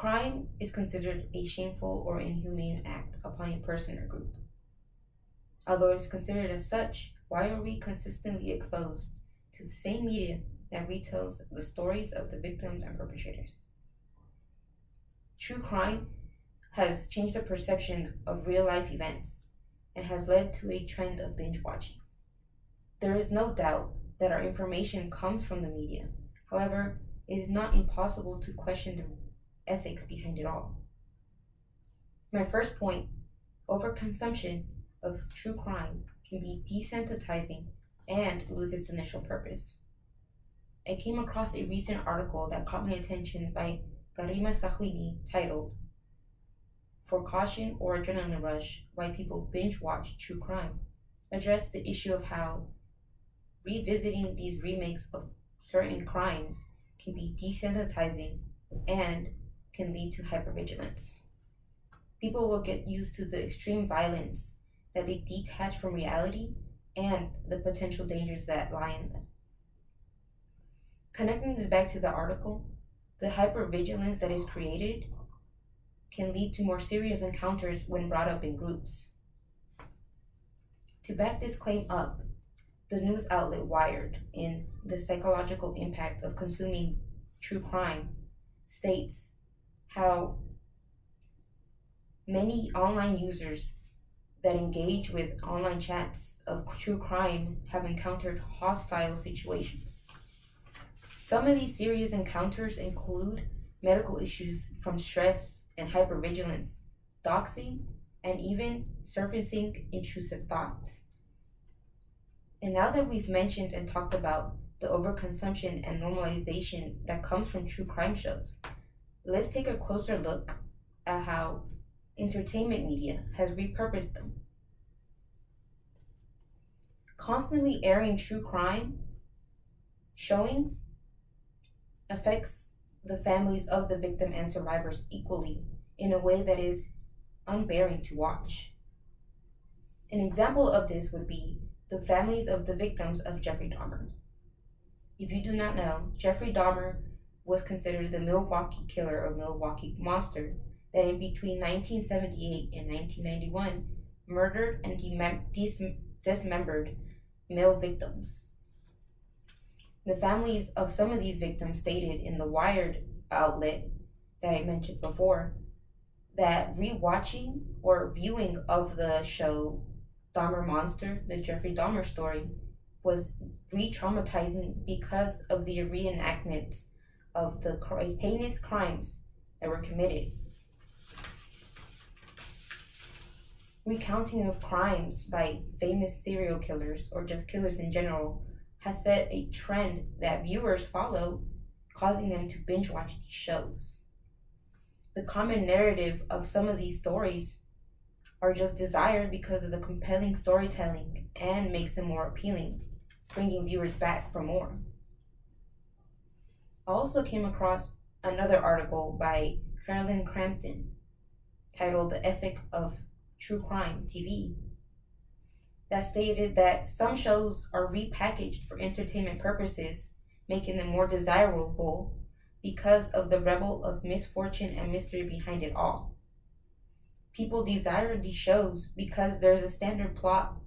Crime is considered a shameful or inhumane act upon a person or group. Although it is considered as such, why are we consistently exposed to the same media that retells the stories of the victims and perpetrators? True crime has changed the perception of real life events and has led to a trend of binge watching. There is no doubt that our information comes from the media. However, it is not impossible to question the ethics behind it all. My first point, overconsumption of true crime can be desensitizing and lose its initial purpose. I came across a recent article that caught my attention by Garima Sahwini titled, "For Caution or Adrenaline Rush, Why People Binge Watch True Crime," addressed the issue of how revisiting these remakes of certain crimes can be desensitizing and can lead to hypervigilance. People will get used to the extreme violence that they detach from reality and the potential dangers that lie in them. Connecting this back to the article, the hypervigilance that is created can lead to more serious encounters when brought up in groups. To back this claim up, the news outlet Wired, in The Psychological Impact of Consuming True Crime, states how many online users that engage with online chats of true crime have encountered hostile situations. Some of these serious encounters include medical issues from stress and hypervigilance, doxing, and even surfacing intrusive thoughts. And now that we've mentioned and talked about the overconsumption and normalization that comes from true crime shows, let's take a closer look at how entertainment media has repurposed them. Constantly airing true crime showings affects the families of the victim and survivors equally in a way that is unbearing to watch. An example of this would be the families of the victims of Jeffrey Dahmer. If you do not know, Jeffrey Dahmer was considered the Milwaukee killer or Milwaukee monster that in between 1978 and 1991 murdered and dismembered male victims. The families of some of these victims stated in the Wired outlet that I mentioned before that rewatching or viewing of the show Dahmer Monster, the Jeffrey Dahmer story, was re-traumatizing because of the reenactments of the heinous crimes that were committed. Recounting of crimes by famous serial killers or just killers in general has set a trend that viewers follow, causing them to binge watch these shows. The common narrative of some of these stories are just desired because of the compelling storytelling and makes them more appealing, bringing viewers back for more. I also came across another article by Carolyn Crampton titled "The Ethic of True Crime TV" that stated that some shows are repackaged for entertainment purposes, making them more desirable because of the revel of misfortune and mystery behind it all. People desire these shows because there's a standard plot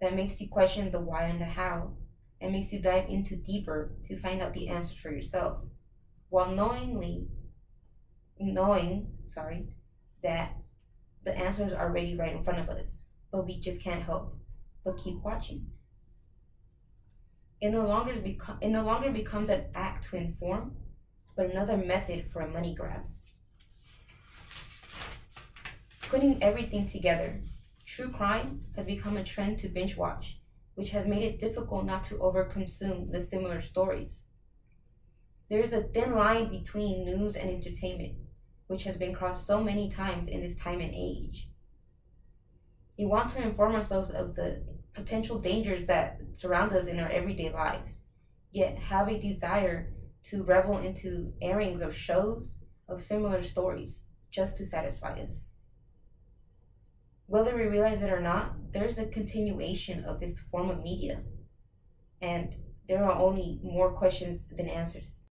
that makes you question the why and the how, and makes you dive into deeper to find out the answers for yourself, while knowing that the answers are already right in front of us, but we just can't help but keep watching. It no longer becomes an act to inform, but another method for a money grab. Putting everything together, true crime has become a trend to binge watch, which has made it difficult not to overconsume the similar stories. There is a thin line between news and entertainment, which has been crossed so many times in this time and age. We want to inform ourselves of the potential dangers that surround us in our everyday lives, yet have a desire to revel into airings of shows of similar stories just to satisfy us. Whether we realize it or not, there's a continuation of this form of media, and there are only more questions than answers.